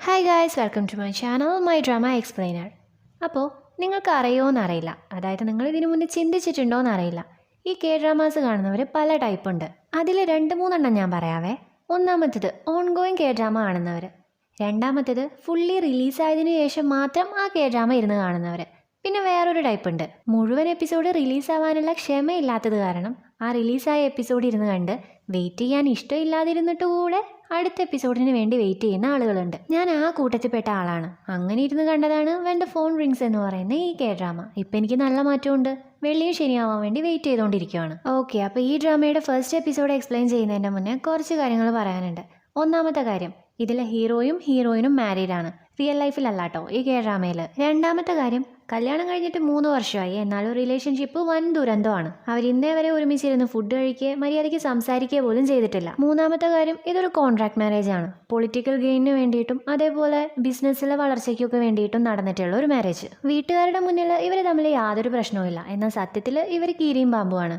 Hi guys, welcome to my channel my drama explainer. അപ്പോൾ നിങ്ങൾക്ക് അറിയുമോയെന്നറിയില്ല, അതായത് നിങ്ങൾ ഇതിനു മുന്നേ ചിന്തിച്ചിട്ടുണ്ടോയെന്നറിയില്ല. ഈ കെ ഡ്രാമാസ് കാണുന്നവർ പല ടൈപ്പ് ഉണ്ട്. അതിൽ 2-3 ഞാൻ പറയാവേ. ഒന്നാമത്തേത് ഓൺഗോയിങ് കെ ഡ്രാമ കാണുന്നവർ. രണ്ടാമത്തേത് ഫുള്ളി റിലീസായതിനു ശേഷം മാത്രം ആ കെ ഡ്രാമ ഇരുന്ന് കാണുന്നവർ. പിന്നെ വേറൊരു ടൈപ്പ് ഉണ്ട്, മുഴുവൻ എപ്പിസോഡ് റിലീസാവാനുള്ള ക്ഷമയില്ലാത്തത് കാരണം ആ റിലീസായ എപ്പിസോഡ് ഇരുന്ന് കണ്ട് വെയിറ്റ് ചെയ്യാൻ ഇഷ്ടമില്ലാതിരുന്നിട്ട് കൂടെ അടുത്ത എപ്പിസോഡിന് വേണ്ടി വെയിറ്റ് ചെയ്യുന്ന ആളുകളുണ്ട്. ഞാൻ ആ കൂട്ടത്തിൽപ്പെട്ട ആളാണ്. അങ്ങനെ ഇരുന്ന് കണ്ടതാണ് വെൻ ദ ഫോൺ റിങ്സ് എന്ന് പറയുന്ന ഈ കെ ഡ്രാമ. ഇപ്പം എനിക്ക് നല്ല മാറ്റമുണ്ട്. വെള്ളിയും ശനിയാവാൻ വേണ്ടി വെയിറ്റ് ചെയ്തുകൊണ്ടിരിക്കുകയാണ്. ഓക്കെ, അപ്പോൾ ഈ ഡ്രാമയുടെ ഫസ്റ്റ് എപ്പിസോഡ് എക്സ്പ്ലെയിൻ ചെയ്യുന്നതിൻ്റെ മുന്നേ കുറച്ച് കാര്യങ്ങൾ പറയാനുണ്ട്. ഒന്നാമത്തെ കാര്യം, ഇതിലെ ഹീറോയും ഹീറോയിനും മാരീഡാണ്. റിയൽ ലൈഫിലല്ലാട്ടോ ഈ കെ ഡ്രാമയിൽ. രണ്ടാമത്തെ കാര്യം, കല്യാണം കഴിഞ്ഞിട്ട് 3 വർഷമായി, എന്നാലും റിലേഷൻഷിപ്പ് വൻ ദുരന്തമാണ്. അവർ ഇന്നേ വരെ ഒരുമിച്ചിരുന്ന് ഫുഡ് കഴിക്കുക, മര്യാദയ്ക്ക് സംസാരിക്കുക പോലും ചെയ്തിട്ടില്ല. മൂന്നാമത്തെ കാര്യം, ഇതൊരു കോൺട്രാക്ട് മാരേജ് ആണ്. പൊളിറ്റിക്കൽ ഗെയിനിന് വേണ്ടിയിട്ടും അതേപോലെ ബിസിനസ്സിലെ വളർച്ചയ്ക്കൊക്കെ വേണ്ടിയിട്ടും നടന്നിട്ടുള്ള ഒരു മാരേജ്. വീട്ടുകാരുടെ മുന്നിൽ ഇവർ തമ്മിൽ യാതൊരു പ്രശ്നവുമില്ല. എന്നാൽ സത്യത്തിൽ ഇവർ കീരിയും പാമ്പുമാണ്.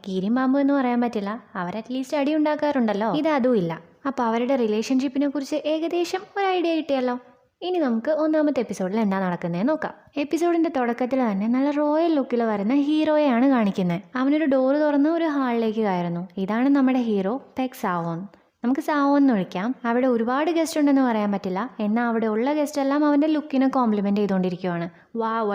കീരിയും പാമ്പു എന്ന് പറയാൻ പറ്റില്ല, അവർ അറ്റ്ലീസ്റ്റ് അടി ഉണ്ടാക്കാറുണ്ടല്ലോ, ഇത് അതും ഇല്ല. അപ്പോൾ അവരുടെ റിലേഷൻഷിപ്പിനെ കുറിച്ച് ഏകദേശം ഒരു ഐഡിയ കിട്ടിയല്ലോ. ഇനി നമുക്ക് ഒന്നാമത്തെ എപ്പിസോഡിൽ എന്താ നടക്കുന്നതെന്ന് നോക്കാം. എപ്പിസോഡിന്റെ തുടക്കത്തിൽ തന്നെ നല്ല റോയൽ ലുക്കിൽ വരുന്ന ഹീറോയെയാണ് കാണിക്കുന്നത്. അവനൊരു ഡോറ് തുറന്ന് ഒരു ഹാളിലേക്ക് കയറുന്നു. ഇതാണ് നമ്മുടെ ഹീറോ പെക് സാവോൻ. നമുക്ക് സാവോൻ എന്ന് വിളിക്കാം. അവിടെ ഒരുപാട് ഗസ്റ്റ് ഉണ്ടെന്ന് പറയാൻ പറ്റില്ല, എന്നാൽ അവിടെ ഉള്ള ഗസ്റ്റ് എല്ലാം അവൻ്റെ ലുക്കിനെ കോംപ്ലിമെന്റ് ചെയ്തുകൊണ്ടിരിക്കുകയാണ്.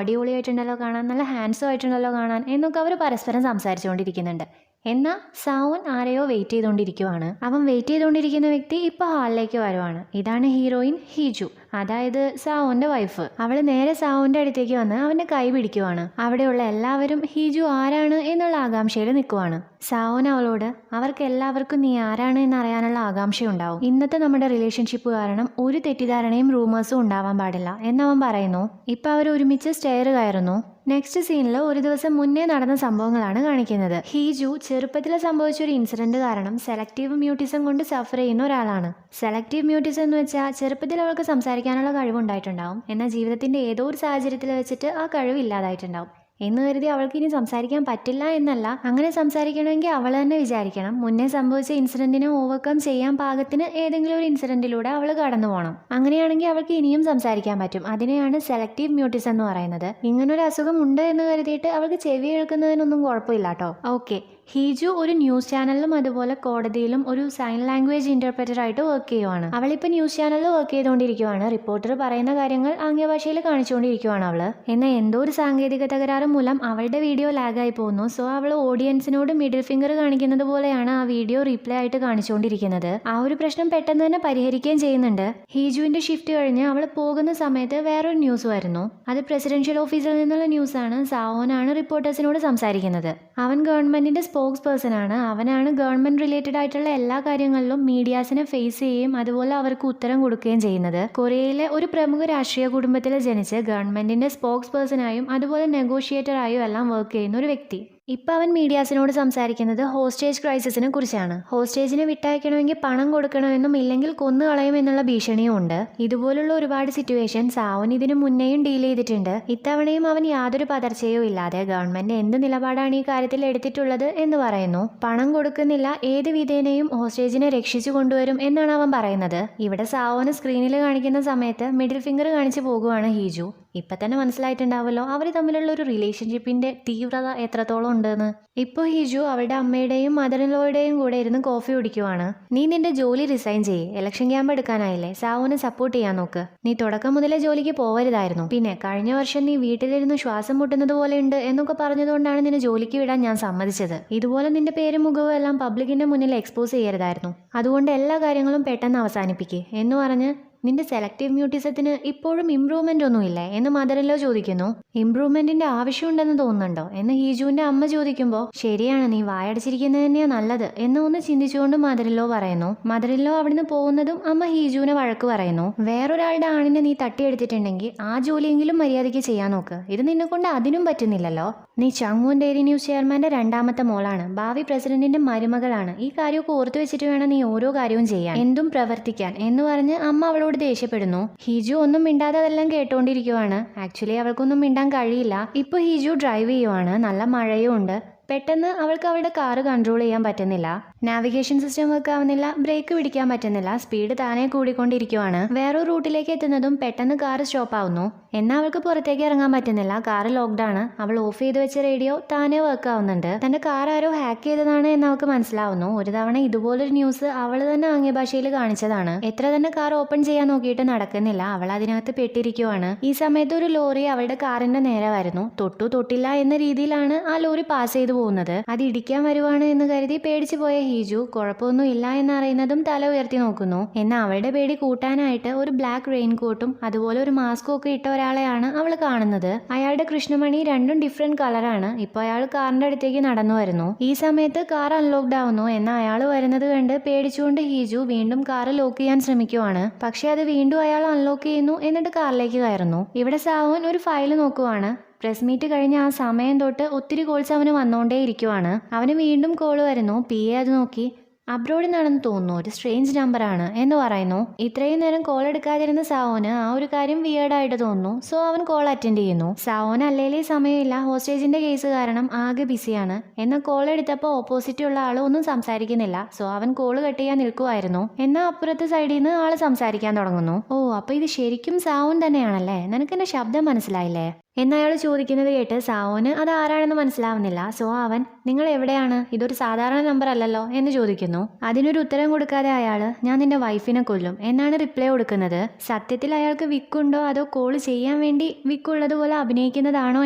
അടിപൊളിയായിട്ടുണ്ടല്ലോ കാണാൻ, നല്ല ഹാൻഡ്സം ആയിട്ടുണ്ടല്ലോ കാണാൻ എന്നൊക്കെ അവർ പരസ്പരം സംസാരിച്ചുകൊണ്ടിരിക്കുന്നുണ്ട്. എന്നാൽ സാവോൻ ആരെയോ വെയിറ്റ് ചെയ്തുകൊണ്ടിരിക്കുവാണ്. അവൻ വെയിറ്റ് ചെയ്തുകൊണ്ടിരിക്കുന്ന വ്യക്തി ഇപ്പോൾ ഹാളിലേക്ക് വരുവാണ്. ഇതാണ് ഹീറോയിൻ ഹീജു, അതായത് സാവോന്റെ വൈഫ്. അവൾ നേരെ സാവോന്റെ അടുത്തേക്ക് വന്ന് അവന്റെ കൈ പിടിക്കുവാണ്. അവിടെയുള്ള എല്ലാവരും ഹീജു ആരാണ് എന്നുള്ള ആകാംക്ഷയിൽ നിൽക്കുവാണ്. സാവോൻ അവളോട് അവർക്ക് എല്ലാവർക്കും നീ ആരാണ് എന്നറിയാനുള്ള ആകാംക്ഷയുണ്ടാവും. ഇന്നത്തെ നമ്മുടെ റിലേഷൻഷിപ്പ് കാരണം ഒരു തെറ്റിദ്ധാരണയും റൂമേഴ്സും ഉണ്ടാവാൻ പാടില്ല എന്നവൻ പറയുന്നു. ഇപ്പൊ അവർ ഒരുമിച്ച് സ്റ്റെയർ കയറുന്നു. നെക്സ്റ്റ് സീനിൽ ഒരു ദിവസം മുന്നേ നടന്ന സംഭവങ്ങളാണ് കാണിക്കുന്നത്. ഹീജു ചെറുപ്പത്തിൽ സംഭവിച്ച ഒരു ഇൻസിഡന്റ് കാരണം സെലക്റ്റീവ് മ്യൂട്ടിസം കൊണ്ട് സഫർ ചെയ്യുന്ന ഒരാളാണ്. സെലക്റ്റീവ് മ്യൂട്ടിസം എന്ന് വെച്ചാൽ ചെറുപ്പത്തിൽ അവൾക്ക് സംസാരിക്കാനുള്ള കഴിവുണ്ടായിട്ടുണ്ടാവും, എന്നാൽ ജീവിതത്തിന്റെ ഏതോ ഒരു സാഹചര്യത്തിൽ വെച്ചിട്ട് ആ കഴിവ് ഇല്ലാതായിട്ടുണ്ടാവും. എന്ന് കരുതി അവൾക്ക് ഇനി സംസാരിക്കാൻ പറ്റില്ല എന്നല്ല, അങ്ങനെ സംസാരിക്കണമെങ്കിൽ അവൾ തന്നെ വിചാരിക്കണം മുന്നേ സംഭവിച്ച ഇൻസിഡന്റിനെ ഓവർകം ചെയ്യാൻ പാകത്തിന് ഏതെങ്കിലും ഒരു ഇൻസിഡന്റിലൂടെ അവൾ കടന്നു പോകണം. അങ്ങനെയാണെങ്കിൽ അവൾക്ക് ഇനിയും സംസാരിക്കാൻ പറ്റും. അതിനെയാണ് സെലക്റ്റീവ് മ്യൂട്ടിസം എന്ന് പറയുന്നത്. ഇങ്ങനൊരു അസുഖം ഉണ്ട് എന്ന് കരുതിയിട്ട് അവൾക്ക് ചെവി കേൾക്കുന്നതിനൊന്നും കുഴപ്പമില്ല കേട്ടോ. ഓക്കെ, ഹീജു ഒരു ന്യൂസ് ചാനലിലും അതുപോലെ കോടതിയിലും ഒരു സൈൻ ലാംഗ്വേജ് ഇന്റർപ്രറ്റർ ആയിട്ട് വർക്ക് ചെയ്യുവാണ്. അവളിപ്പോൾ ന്യൂസ് ചാനലിൽ വർക്ക് ചെയ്തുകൊണ്ടിരിക്കുവാണ്. റിപ്പോർട്ടർ പറയുന്ന കാര്യങ്ങൾ ആംഗ്യഭാഷയിൽ കാണിച്ചുകൊണ്ടിരിക്കുവാണ് അവള്. എന്നാൽ എന്തോ ഒരു സാങ്കേതിക തകരാറ് മൂലം അവളുടെ വീഡിയോ ലാഗായി പോകുന്നു. സോ അവൾ ഓഡിയൻസിനോട് മിഡിൽ ഫിംഗർ കാണിക്കുന്നത് പോലെയാണ് ആ വീഡിയോ റീപ്ലേ ആയിട്ട് കാണിച്ചുകൊണ്ടിരിക്കുന്നത്. ആ ഒരു പ്രശ്നം പെട്ടെന്ന് തന്നെ പരിഹരിക്കുകയും ചെയ്യുന്നുണ്ട്. ഹീജുവിന്റെ ഷിഫ്റ്റ് കഴിഞ്ഞ് അവൾ പോകുന്ന സമയത്ത് വേറൊരു ന്യൂസ് വരുന്നു. അത് പ്രസിഡൻഷ്യൽ ഓഫീസിൽ നിന്നുള്ള ന്യൂസാണ്. സാവോനാണ് റിപ്പോർട്ടേഴ്സിനോട് സംസാരിക്കുന്നത്. അവൻ ഗവൺമെന്റിന്റെ സ്പോക്സ് പേഴ്സൺ ആണ്. അവനാണ് ഗവൺമെന്റ് റിലേറ്റഡ് ആയിട്ടുള്ള എല്ലാ കാര്യങ്ങളിലും മീഡിയാസിനെ ഫേസ് ചെയ്യുകയും അതുപോലെ അവർക്ക് ഉത്തരം കൊടുക്കുകയും ചെയ്യുന്നത്. കൊറിയയിലെ ഒരു പ്രമുഖ രാഷ്ട്രീയ കുടുംബത്തിൽ ജനിച്ച് ഗവൺമെന്റിന്റെ സ്പോക്സ് പേഴ്സണായും അതുപോലെ നെഗോഷിയേറ്ററായും എല്ലാം വർക്ക് ചെയ്യുന്ന ഒരു വ്യക്തി. ഇപ്പം അവൻ മീഡിയാസിനോട് സംസാരിക്കുന്നത് ഹോസ്റ്റേജ് ക്രൈസിസിനെ കുറിച്ചാണ്. ഹോസ്റ്റേജിനെ വിട്ടയക്കണമെങ്കിൽ പണം കൊടുക്കണമെന്നും ഇല്ലെങ്കിൽ കൊന്നുകളയുമെന്നുള്ള ഭീഷണിയും ഉണ്ട്. ഇതുപോലുള്ള ഒരുപാട് സിറ്റുവേഷൻ സാവോൻ ഇതിനു മുന്നേയും ഡീൽ ചെയ്തിട്ടുണ്ട്. ഇത്തവണയും അവൻ യാതൊരു പതർച്ചയോ ഇല്ലാതെ ഗവൺമെന്റ് എന്ത് നിലപാടാണ് ഈ കാര്യത്തിൽ എടുത്തിട്ടുള്ളത് എന്ന് പറയുന്നു. പണം കൊടുക്കുന്നില്ല, ഏത് വിധേനയും ഹോസ്റ്റേജിനെ രക്ഷിച്ചു കൊണ്ടുവരും എന്നാണ് അവൻ പറയുന്നത്. ഇവിടെ സാവോന് സ്ക്രീനിൽ കാണിക്കുന്ന സമയത്ത് മിഡിൽ ഫിംഗർ കാണിച്ചു പോകുവാണ് ഹീജു. ഇപ്പം തന്നെ മനസ്സിലായിട്ടുണ്ടാവുമല്ലോ അവർ തമ്മിലുള്ള ഒരു റിലേഷൻഷിപ്പിന്റെ തീവ്രത എത്രത്തോളം ഉണ്ടെന്ന്. ഇപ്പോൾ ഹീജു അവളുടെ അമ്മയുടെയും മദറിൻലോയുടെയും കൂടെ ഇരുന്ന് കോഫി കുടിക്കുവാണ്. നീ നിന്റെ ജോലി റിസൈൻ ചെയ്യേ, ഇലക്ഷൻ ക്യാമ്പ് എടുക്കാനായില്ലേ, സാവോനെ സപ്പോർട്ട് ചെയ്യാൻ നോക്ക്. നീ തുടക്കം മുതലേ ജോലിക്ക് പോവരുതായിരുന്നു. പിന്നെ കഴിഞ്ഞ വർഷം നീ വീട്ടിലിരുന്ന് ശ്വാസം മുട്ടുന്നത് പോലെ ഉണ്ട് എന്നൊക്കെ പറഞ്ഞതുകൊണ്ടാണ് നിന്നെ ജോലിക്ക് വിടാൻ ഞാൻ സമ്മതിച്ചത്. ഇതുപോലെ നിന്റെ പേരും മുഖവും എല്ലാം പബ്ലിക്കിന്റെ മുന്നിൽ എക്സ്പോസ് ചെയ്യരുതായിരുന്നു. അതുകൊണ്ട് എല്ലാ കാര്യങ്ങളും പെട്ടെന്ന് അവസാനിപ്പിക്കേ എന്ന് പറഞ്ഞ് നിന്റെ സെലക്റ്റീവ് മ്യൂട്ടിസത്തിന് ഇപ്പോഴും ഇംപ്രൂവ്മെന്റ് ഒന്നുമില്ലേ എന്ന് മദറിൻലോ ചോദിക്കുന്നു. ഇംപ്രൂവ്മെന്റിന്റെ ആവശ്യമുണ്ടെന്ന് തോന്നുന്നുണ്ടോ എന്ന് ഹീജുവിന്റെ അമ്മ ചോദിക്കുമ്പോൾ ശരിയാണ്, നീ വായടച്ചിരിക്കുന്നത് തന്നെയാ നല്ലത് എന്ന് ഒന്ന് ചിന്തിച്ചുകൊണ്ട് മദറിൻലോ പറയുന്നു. മദറിൻലോ അവിടുന്ന് പോകുന്നതും അമ്മ ഹീജുവിനെ വഴക്ക് പറയുന്നു. വേറൊരാളുടെ ആണിനെ നീ തട്ടിയെടുത്തിട്ടുണ്ടെങ്കിൽ ആ ജോലിയെങ്കിലും മര്യാദയ്ക്ക് ചെയ്യാൻ നോക്ക്. ഇത് നിന്നെ കൊണ്ട് അതിനും പറ്റുന്നില്ലല്ലോ. നീ ചങ്വൂൺ ഡെയിറി ന്യൂസ് ചെയർമാന്റെ 2ാമത്തെ മോളാണ്, ഭാവി പ്രസിഡന്റിന്റെ മരുമകളാണ്. ഈ കാര്യമൊക്കെ ഓർത്തു വെച്ചിട്ട് വേണം നീ ഓരോ കാര്യവും ചെയ്യാൻ, എന്തും പ്രവർത്തിക്കാൻ എന്ന് പറഞ്ഞ് അമ്മ അവളോട് ദേഷ്യപ്പെടുന്നു. ഹീജു ഒന്നും മിണ്ടാതെ അതെല്ലാം കേട്ടോണ്ടിരിക്കുവാണ്. ആക്ച്വലി അവൾക്കൊന്നും മിണ്ടാൻ കഴിയില്ല. ഇപ്പൊ ഹീജു ഡ്രൈവ് ചെയ്യുവാണ്, നല്ല മഴയും ഉണ്ട്. പെട്ടെന്ന് അവൾക്ക് അവളുടെ കാറ് കൺട്രോൾ ചെയ്യാൻ പറ്റുന്നില്ല. നാവിഗേഷൻ സിസ്റ്റം വർക്ക് ആവുന്നില്ല, ബ്രേക്ക് പിടിക്കാൻ പറ്റുന്നില്ല, സ്പീഡ് താനേ കൂടിക്കൊണ്ടിരിക്കുവാണ്. വേറൊരു റൂട്ടിലേക്ക് എത്തുന്നതും പെട്ടെന്ന് കാർ സ്റ്റോപ്പ് ആവുന്നു. എന്നാൽ അവൾക്ക് പുറത്തേക്ക് ഇറങ്ങാൻ പറ്റുന്നില്ല, കാർ ലോക്ക്ഡ് ആണ്. അവൾ ഓഫ് ചെയ്ത് വെച്ച റേഡിയോ താനേ വർക്ക് ആവുന്നുണ്ട്. തന്റെ കാർ ആരോ ഹാക്ക് ചെയ്തതാണ് എന്ന് അവൾക്ക് മനസ്സിലാവുന്നു. ഒരു തവണ ഇതുപോലൊരു ന്യൂസ് അവൾ തന്നെ ആംഗ്യ ഭാഷയിൽ കാണിച്ചതാണ്. എത്ര തന്നെ കാർ ഓപ്പൺ ചെയ്യാൻ നോക്കിയിട്ട് നടക്കുന്നില്ല, അവൾ അതിനകത്ത് പെട്ടിരിക്കുവാണ്. ഈ സമയത്ത് ഒരു ലോറി അവളുടെ കാറിന്റെ നേരെ വരുന്നു. തൊട്ടു തൊട്ടില്ല എന്ന രീതിയിലാണ് ആ ലോറി പാസ് ചെയ്തു പോകുന്നത്. അത് ഇടിക്കാൻ വരുവാണ് എന്ന് കരുതി പേടിച്ചു പോയ ഹീജു കുഴപ്പമൊന്നും ഇല്ല എന്നറിയുന്നതും തല ഉയർത്തി നോക്കുന്നു. എന്നാൽ അവളുടെ പേടി കൂട്ടാനായിട്ട് ഒരു ബ്ലാക്ക് റെയിൻകോട്ടും അതുപോലെ ഒരു മാസ്കും ഒക്കെ ഇട്ട ഒരാളെയാണ് അവൾ കാണുന്നത്. അയാളുടെ കൃഷ്ണമണി രണ്ടും ഡിഫറെന്റ് കളറാണ്. ഇപ്പൊ അയാൾ കാറിന്റെ അടുത്തേക്ക് നടന്നു വരുന്നു. ഈ സമയത്ത് കാർ അൺലോക്ക്ഡ് ആവുന്നു. എന്നാൽ അയാൾ വരുന്നത് കണ്ട് പേടിച്ചുകൊണ്ട് ഹീജു വീണ്ടും കാർ ലോക്ക് ചെയ്യാൻ ശ്രമിക്കുവാണ്. പക്ഷെ അത് വീണ്ടും അയാൾ അൺലോക്ക് ചെയ്യുന്നു. എന്നിട്ട് കാറിലേക്ക് കയറുന്നു. ഇവിടെ സാവോൻ ഒരു ഫയൽ നോക്കുവാണ്. പ്രസ് മീറ്റ് കഴിഞ്ഞ ആ സമയം തൊട്ട് ഒത്തിരി കോൾസ് അവന് വന്നുകൊണ്ടേ ഇരിക്കുവാണ്. അവന് വീണ്ടും കോൾ വരുന്നു. PA അത് നോക്കി അബ്രോഡിൽ നിന്നാണെന്ന് തോന്നുന്നു, ഒരു സ്ട്രേഞ്ച് നമ്പറാണ് എന്ന് പറയുന്നു. ഇത്രയും നേരം കോൾ എടുക്കാതിരുന്ന സാവോന് ആ ഒരു കാര്യം വിയേർഡായിട്ട് തോന്നുന്നു. സോ അവൻ കോൾ അറ്റൻഡ് ചെയ്യുന്നു. സാവോന് അല്ലേലേ സമയമില്ല, ഹോസ്റ്റേജിന്റെ കേസ് കാരണം ആകെ ബിസിയാണ്. എന്നാൽ കോൾ എടുത്തപ്പോൾ ഓപ്പോസിറ്റ് ഉള്ള ആൾ ഒന്നും സംസാരിക്കുന്നില്ല. സോ അവൻ കോൾ കട്ട് ചെയ്യാൻ നിൽക്കുമായിരുന്നു. എന്നാൽ അപ്പുറത്തെ സൈഡിൽ നിന്ന് ആൾ സംസാരിക്കാൻ തുടങ്ങുന്നു. ഓ, അപ്പൊ ഇത് ശരിക്കും സാവോൻ തന്നെയാണല്ലേ, നിനക്ക് എന്റെ ശബ്ദം മനസ്സിലായില്ലേ എന്നയാൾ ചോദിക്കുന്നത് കേട്ട് സാവോന് അത് ആരാണെന്ന് മനസ്സിലാവുന്നില്ല. സോ അവൻ നിങ്ങൾ എവിടെയാണ്, ഇതൊരു സാധാരണ നമ്പർ അല്ലല്ലോ എന്ന് ചോദിക്കുന്നു. അതിനൊരു ഉത്തരം കൊടുക്കാതെ അയാൾ ഞാൻ നിന്റെ വൈഫിനെ കൊല്ലും എന്നാണ് റിപ്ലൈ കൊടുക്കുന്നത്. സത്യത്തിൽ അയാൾക്ക് വിക്കുണ്ടോ അതോ കോൾ ചെയ്യാൻ വേണ്ടി വിക്കുള്ളതുപോലെ അഭിനയിക്കുന്നതാണോ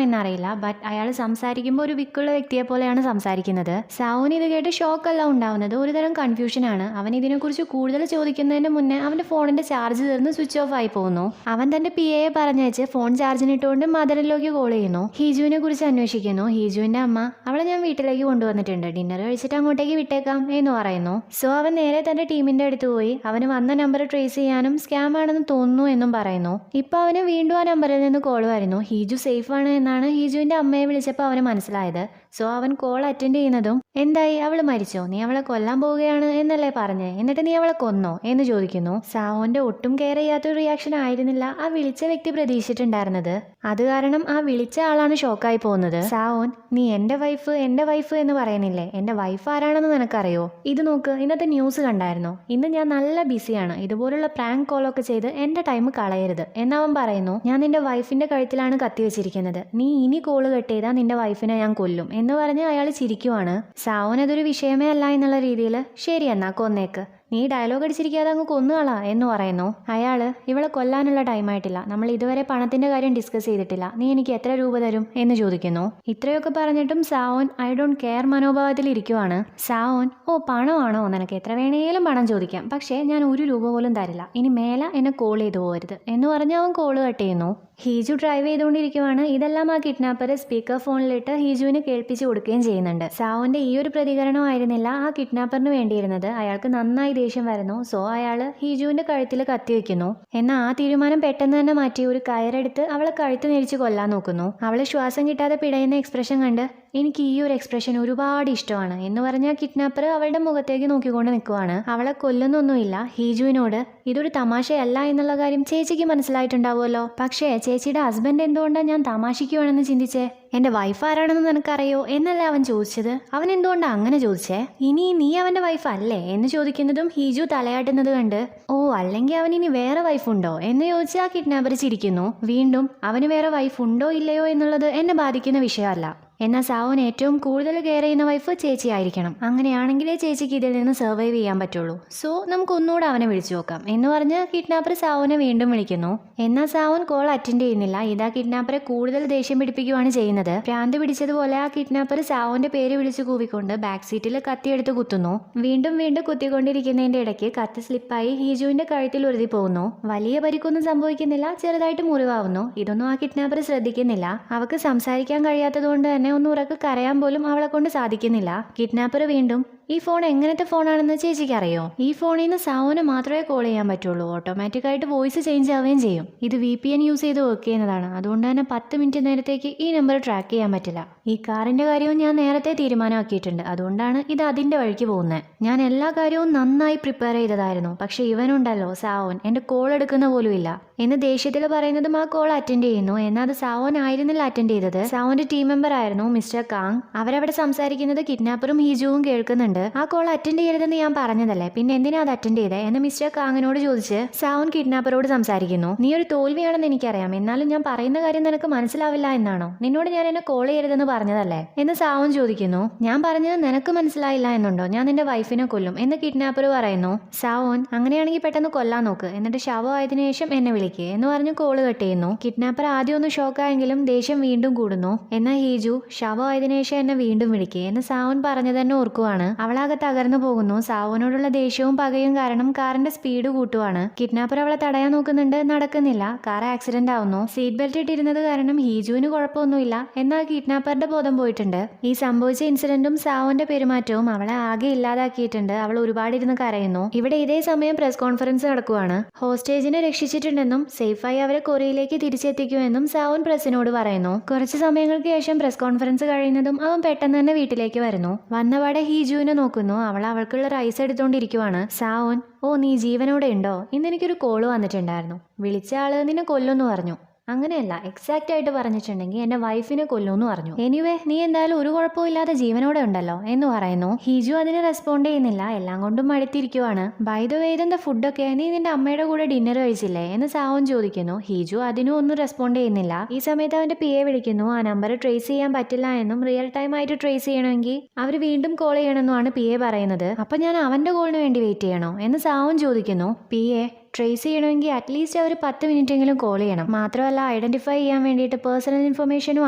എന്നറിയില്ല. ബട്ട് അയാൾ സംസാരിക്കുമ്പോൾ ഒരു വിക്കുള്ള വ്യക്തിയെ പോലെയാണ് സംസാരിക്കുന്നത്. സാവോന് ഇത് കേട്ട് ഷോക്കല്ല ഉണ്ടാവുന്നത്, ഒരുതരം കൺഫ്യൂഷനാണ്. അവൻ ഇതിനെക്കുറിച്ച് കൂടുതൽ ചോദിക്കുന്നതിന് മുന്നേ അവന്റെ ഫോണിന്റെ ചാർജ് തീർന്ന് സ്വിച്ച് ഓഫ് ആയി പോകുന്നു. അവൻ തന്റെ PA പറഞ്ഞയച്ച് ഫോൺ ചാർജിനിട്ടുകൊണ്ട് മദറിലേക്ക് കോൾ ചെയ്യുന്നു. ഹീജുവിനെ കുറിച്ച് അന്വേഷിക്കുന്നു. ഹീജുവിന്റെ അമ്മ അവളെ ഞാൻ വീട്ടിലേക്ക് കൊണ്ടുവന്നിട്ടുണ്ട്, ഡിന്നർ കഴിച്ചിട്ട് അങ്ങോട്ടേക്ക് വിട്ടേക്കാം എന്ന് പറയുന്നു. സോ അവൻ നേരെ തന്റെ ടീമിന്റെ അടുത്ത് പോയി അവന് വന്ന നമ്പർ ട്രേസ് ചെയ്യാനും സ്കാം ആണെന്ന് തോന്നുന്നു എന്നും പറയുന്നു. ഇപ്പൊ അവന് വീണ്ടും ആ നമ്പറിൽ നിന്ന് കോൾ വരുന്നു. ഹീജു സേഫ് ആണ് എന്നാണ് ഹീജുവിന്റെ അമ്മയെ വിളിച്ചപ്പോൾ അവന് മനസ്സിലായത്. സോ അവൻ കോൾ അറ്റൻഡ് ചെയ്യുന്നതും എന്തായി, അവൾ മരിച്ചോ, നീ അവളെ കൊല്ലാൻ പോവുകയാണ് എന്നല്ലേ പറഞ്ഞേ, എന്നിട്ട് നീ അവളെ കൊന്നോ എന്ന് ചോദിക്കുന്നു. സാവോന്റെ ഒട്ടും കെയർ ചെയ്യാത്തൊരു റിയാക്ഷൻ ആയിരുന്നില്ല ആ വിളിച്ച വ്യക്തി പ്രതീക്ഷിച്ചിട്ടുണ്ടായിരുന്നത്. അത് കാരണം ആ വിളിച്ച ആളാണ് ഷോക്കായി പോകുന്നത്. സാവോൻ, നീ എന്റെ വൈഫ് എന്ന് പറയുന്നില്ലേ, എന്റെ വൈഫ് ആരാണെന്ന് നിനക്കറിയോ? ഇത് നോക്ക്, ഇന്നത്തെ ന്യൂസ് കണ്ടായിരുന്നോ? ഇന്ന് ഞാൻ നല്ല ബിസിയാണ്, ഇതുപോലുള്ള പ്രാങ്ക് കോളൊക്കെ ചെയ്ത് എന്റെ ടൈം കളയരുത് എന്നവൻ പറയുന്നു. ഞാൻ നിന്റെ വൈഫിന്റെ കഴുത്തിലാണ് കത്തി വെച്ചിരിക്കുന്നത്, നീ ഇനി കോള് കട്ട് ചെയ്താൽ നിന്റെ വൈഫിനെ ഞാൻ കൊല്ലും എന്ന് പറഞ്ഞ് അയാൾ ചിരിക്കുവാണ്. സാവോൻ അതൊരു വിഷയമേ അല്ല എന്നുള്ള രീതിയിൽ ശരി എന്നാ കൊന്നേക്ക്, നീ ഡയലോഗ് അടിച്ചിരിക്കാതെ അങ്ങ് കൊന്നുകളാ എന്ന് പറയുന്നു. അയാള് ഇവളെ കൊല്ലാനുള്ള ടൈമായിട്ടില്ല, നമ്മൾ ഇതുവരെ പണത്തിന്റെ കാര്യം ഡിസ്കസ് ചെയ്തിട്ടില്ല, നീ എനിക്ക് എത്ര രൂപ തരും എന്ന് ചോദിക്കുന്നു. ഇത്രയൊക്കെ പറഞ്ഞിട്ടും സാവോൻ ഐ ഡോണ്ട് കെയർ മനോഭാവത്തിൽ ഇരിക്കുവാണ്. സാവോൻ, ഓ പണമാണോ, നിനക്ക് എത്ര വേണേലും പണം ചോദിക്കാം, പക്ഷേ ഞാൻ 1 രൂപ പോലും തരില്ല, ഇനി മേല എന്നെ കോൾ ചെയ്തു പോകരുത് എന്ന് പറഞ്ഞ് അവൻ കോള് കട്ട് ചെയ്യുന്നു. ഹീജു ഡ്രൈവ് ചെയ്തുകൊണ്ടിരിക്കുവാണ്. ഇതെല്ലാം ആ കിഡ്നാപ്പർ സ്പീക്കർ ഫോണിലിട്ട് ഹീജുവിന് കേൾപ്പിച്ചു കൊടുക്കുകയും ചെയ്യുന്നുണ്ട്. സാവോന്റെ ഈ ഒരു പ്രതികരണമായിരുന്നില്ല ആ കിഡ്നാപ്പറിന് വേണ്ടിയിരുന്നത്. അയാൾക്ക് നന്നായി ദേഷ്യം വരുന്നു. സോ അയാൾ ഹീജുവിന്റെ കഴുത്തിൽ കത്തിവെക്കുന്നു. എന്നാൽ ആ തീരുമാനം പെട്ടെന്ന് തന്നെ മാറ്റി ഒരു കയറെടുത്ത് അവളെ കഴുത്ത് ഞെരിച്ച് കൊല്ലാൻ നോക്കുന്നു. അവളെ ശ്വാസം കിട്ടാതെ പിടയുന്ന എക്സ്പ്രഷൻ കണ്ട് എനിക്ക് ഈ ഒരു എക്സ്പ്രഷൻ ഒരുപാട് ഇഷ്ടമാണ് എന്ന് പറഞ്ഞ കിഡ്നാപ്പർ അവളുടെ മുഖത്തേക്ക് നോക്കിക്കൊണ്ട് നിൽക്കുവാണ്. അവളെ കൊല്ലുന്നൊന്നുമില്ല. ഹീജുവിനോട് ഇതൊരു തമാശയല്ല എന്നുള്ള കാര്യം ചേച്ചിക്ക് മനസ്സിലായിട്ടുണ്ടാവുമല്ലോ, പക്ഷേ ചേച്ചിയുടെ ഹസ്ബൻഡ് എന്തുകൊണ്ടാണ് ഞാൻ തമാശിക്കുവാണെന്ന് ചിന്തിച്ചേ? എന്റെ വൈഫ് ആരാണെന്ന് നിനക്കറിയോ എന്നല്ല അവൻ ചോദിച്ചത്. അവൻ എന്തുകൊണ്ടാണ് അങ്ങനെ ചോദിച്ചേ? ഇനി നീ അവന്റെ വൈഫ് അല്ലേ എന്ന് ചോദിക്കുന്നതും ഹീജു തലയാട്ടുന്നത് കണ്ട് ഓ അല്ലെങ്കിൽ അവൻ ഇനി വേറെ വൈഫുണ്ടോ എന്ന് ചോദിച്ച് ആ കിഡ്നാപ്പർ ചിരിക്കുന്നു. വീണ്ടും അവന് വേറെ വൈഫ് ഉണ്ടോ ഇല്ലയോ എന്നുള്ളത് എന്നെ ബാധിക്കുന്ന വിഷയമല്ല. എന്നാൽ സാവോൻ ഏറ്റവും കൂടുതൽ കെയർ ചെയ്യുന്ന വൈഫ് ചേച്ചി ആയിരിക്കണം, അങ്ങനെയാണെങ്കിലേ ചേച്ചിക്ക് ഇതിൽ നിന്ന് സർവൈവ് ചെയ്യാൻ പറ്റുള്ളൂ. സോ നമുക്ക് ഒന്നുകൂടെ അവനെ വിളിച്ചു നോക്കാം എന്ന് പറഞ്ഞ് കിഡ്നാപ്പർ സാവോനെ വീണ്ടും വിളിക്കുന്നു. എന്നാൽ സാവോൻ കോൾ അറ്റൻഡ് ചെയ്യുന്നില്ല. ഇതാ കിഡ്നാപ്പറെ കൂടുതൽ ദേഷ്യം പിടിപ്പിക്കുകയാണ് ചെയ്യുന്നത്. ഭ്രാന്ത് പിടിച്ചതുപോലെ ആ കിഡ്നാപ്പർ സാവോന്റെ പേര് വിളിച്ചു കൂവിക്കൊണ്ട് ബാക്ക് സീറ്റിൽ കത്തിയെടുത്ത് കുത്തുന്നു. വീണ്ടും കുത്തിക്കൊണ്ടിരിക്കുന്നതിന്റെ ഇടയ്ക്ക് കത്തി സ്ലിപ്പായി ഹീജുവിന്റെ കഴുത്തിൽ ഉരുതി പോകുന്നു. വലിയ പരിക്കൊന്നും സംഭവിക്കുന്നില്ല, ചെറുതായിട്ട് മുറിവാവുന്നു. ഇതൊന്നും ആ കിഡ്നാപ്പർ ശ്രദ്ധിക്കുന്നില്ല. അവക്ക് സംസാരിക്കാൻ കഴിയാത്തതുകൊണ്ട് തന്നെ ഒന്ന് ഉറക്കെ കരയാൻ പോലും അവളെ കൊണ്ട് സാധിക്കുന്നില്ല. കിഡ്നാപ്പർ വീണ്ടും ഈ ഫോൺ എങ്ങനത്തെ ഫോണാണെന്ന് ചേച്ചിക്ക് അറിയോ? ഈ ഫോണിൽ നിന്ന് സാവോനെ മാത്രമേ കോൾ ചെയ്യാൻ പറ്റുള്ളൂ, ഓട്ടോമാറ്റിക്കായിട്ട് വോയിസ് ചേഞ്ച് ആവുകയും ചെയ്യും. ഇത് VPN യൂസ് ചെയ്ത് വർക്ക് ചെയ്യുന്നതാണ്, അതുകൊണ്ട് തന്നെ 10 മിനിറ്റ് നേരത്തേക്ക് ഈ നമ്പർ ട്രാക്ക് ചെയ്യാൻ പറ്റില്ല. ഈ കാറിന്റെ കാര്യവും ഞാൻ നേരത്തെ തീരുമാനമാക്കിയിട്ടുണ്ട്, അതുകൊണ്ടാണ് ഇത് അതിന്റെ വഴിക്ക് പോകുന്നത്. ഞാൻ എല്ലാ കാര്യവും നന്നായി പ്രിപ്പയർ ചെയ്തതായിരുന്നു, പക്ഷെ ഇവനുണ്ടല്ലോ സാവോൻ എന്റെ കോൾ എടുക്കുന്ന പോലും ഇല്ല എന്ന് ദേഷ്യത്തിൽ പറയുന്നതും ആ കോൾ അറ്റൻഡ് ചെയ്യുന്നു. എന്നാൽ അത് സാവോൻ ആയിരുന്നില്ല അറ്റൻഡ് ചെയ്തത്, സാവോന്റെ ടീം മെമ്പർ ആയിരുന്നു മിസ്റ്റർ കാങ്. അവരവിടെ സംസാരിക്കുന്നത് കിഡ്നാപ്പറും ഹീജുവും കേൾക്കുന്നുണ്ട്. വിളിക്കുന്നുണ്ട്. ആ കോൾ അറ്റൻഡ് ചെയ്യരുതെന്ന് ഞാൻ പറഞ്ഞതല്ലേ, പിന്നെ എന്തിനാ അത് അറ്റൻഡ് ചെയ്തേ എന്ന് മിസ്റ്റർ കാങ്ങിനോട് ചോദിച്ച് സാവോൻ കിഡ്നാപ്പറോട് സംസാരിക്കുന്നു. നീ ഒരു തോൽവിയാണെന്ന് എനിക്കറിയാം, എന്നാലും ഞാൻ പറയുന്ന കാര്യം നിനക്ക് മനസ്സിലാവില്ല എന്നാണോ? നിന്നോട് ഞാൻ എന്നെ കോൾ ചെയ്യരുതെന്ന് പറഞ്ഞതല്ലേ എന്ന് സാവോൻ ചോദിക്കുന്നു. ഞാൻ പറഞ്ഞത് നിനക്ക് മനസ്സിലായില്ല എന്നുണ്ടോ? ഞാൻ നിന്റെ വൈഫിനെ കൊല്ലും എന്ന് കിഡ്നാപ്പർ പറയുന്നു. സാവോൻ അങ്ങനെയാണെങ്കിൽ പെട്ടെന്ന് കൊല്ലാൻ നോക്ക്, എന്നിട്ട് ശവമായതിനു ശേഷം എന്നെ വിളിക്കുക എന്ന് പറഞ്ഞു കോള് കട്ട് ചെയ്യുന്നു. കിഡ്നാപ്പർ ആദ്യം ഒന്ന് ഷോക്കായെങ്കിലും ദേഷ്യം വീണ്ടും കൂടുന്നു. എന്നാൽ ഹീജു ശവമായതിനു ശേഷം എന്നെ വീണ്ടും വിളിക്കുക എന്ന് സാവോൻ പറഞ്ഞു തന്നെ ഓർക്കുവാണ്. അവളാകെ തകർന്നു പോകുന്നു. സാവോനോടുള്ള ദേഷ്യവും പകയും കാരണം കാറിന്റെ സ്പീഡ് കൂട്ടുവാണ്. കിഡ്നാപ്പർ അവളെ തടയാൻ നോക്കുന്നുണ്ട്, നടക്കുന്നില്ല. കാർ ആക്സിഡന്റ് ആവുന്നു. സീറ്റ് ബെൽറ്റ് ഇട്ടിരുന്നത് കാരണം ഹീജുവിന് കുഴപ്പമൊന്നുമില്ല, എന്നാൽ കിഡ്നാപ്പറുടെ ബോധം പോയിട്ടുണ്ട്. ഈ സംഭവിച്ച ഇൻസിഡന്റും സാവോന്റെ പെരുമാറ്റവും അവളെ ആകെ ഇല്ലാതാക്കിയിട്ടുണ്ട്. അവൾ ഒരുപാട് ഇരുന്ന് കരയുന്നു. ഇവിടെ ഇതേ സമയം പ്രസ് കോൺഫറൻസ് നടക്കുവാണ്. ഹോസ്റ്റേജിനെ രക്ഷിച്ചിട്ടുണ്ടെന്നും സേഫായി അവരെ കൊറിയയിലേക്ക് തിരിച്ചെത്തിക്കുമെന്നും സാവോൻ പ്രസിനോട് പറയുന്നു. കുറച്ച് സമയങ്ങൾക്ക് ശേഷം പ്രസ് കോൺഫറൻസ് കഴിയുന്നതും അവൻ പെട്ടെന്ന് തന്നെ വീട്ടിലേക്ക് വരുന്നു. വന്നപാടെ ഹീജുവിനെ നോക്കുന്നു. അവൾ അവൾക്കുള്ള റൈസ് എടുത്തോണ്ടിരിക്കുവാണ്. സാവോൻ, ഓ നീ ജീവനോടെ ഉണ്ടോ? ഇന്ന് എനിക്കൊരു കോള് വന്നിട്ടുണ്ടായിരുന്നു. വിളിച്ച ആള് നിന്നെ കൊല്ലുമെന്ന് പറഞ്ഞു. അങ്ങനെയല്ല, എക്സാക്റ്റ് ആയിട്ട് പറഞ്ഞിട്ടുണ്ടെങ്കിൽ എന്റെ വൈഫിനെ കൊല്ലുമെന്ന് പറഞ്ഞു. എനിവേ നീ എന്തായാലും ഒരു കുഴപ്പമില്ലാതെ ജീവനോടെ ഉണ്ടല്ലോ എന്ന് പറയുന്നു. ഹീജു അതിന് റെസ്പോണ്ട് ചെയ്യുന്നില്ല, എല്ലാം കൊണ്ടും മടുത്തിരിക്കുവാണ്. ബൈ ദ വേ ഇതെന്താ ഫുഡൊക്കെ, നീ നിന്റെ അമ്മയുടെ കൂടെ ഡിന്നർ കഴിച്ചില്ലേ എന്ന് സാവോൻ ചോദിക്കുന്നു. ഹീജു അതിനും ഒന്നും റെസ്പോണ്ട് ചെയ്യുന്നില്ല. ഈ സമയത്ത് അവന്റെ PA വിളിക്കുന്നു. ആ നമ്പർ ട്രേസ് ചെയ്യാൻ പറ്റില്ല എന്നും റിയൽ ടൈം ആയിട്ട് ട്രേസ് ചെയ്യണമെങ്കിൽ അവർ വീണ്ടും കോൾ ചെയ്യണമെന്നുമാണ് PA പറയുന്നത്. അപ്പൊ ഞാൻ അവന്റെ കോളിന് വേണ്ടി വെയിറ്റ് ചെയ്യണോ എന്ന് സാവോൻ ചോദിക്കുന്നു. PA ട്രേസ് ചെയ്യണമെങ്കിൽ അറ്റ്ലീസ്റ്റ് അവർ 10 മിനിറ്റെങ്കിലും കോൾ ചെയ്യണം. മാത്രമല്ല ഐഡന്റിഫൈ ചെയ്യാൻ വേണ്ടിയിട്ട് പേഴ്സണൽ ഇൻഫർമേഷനും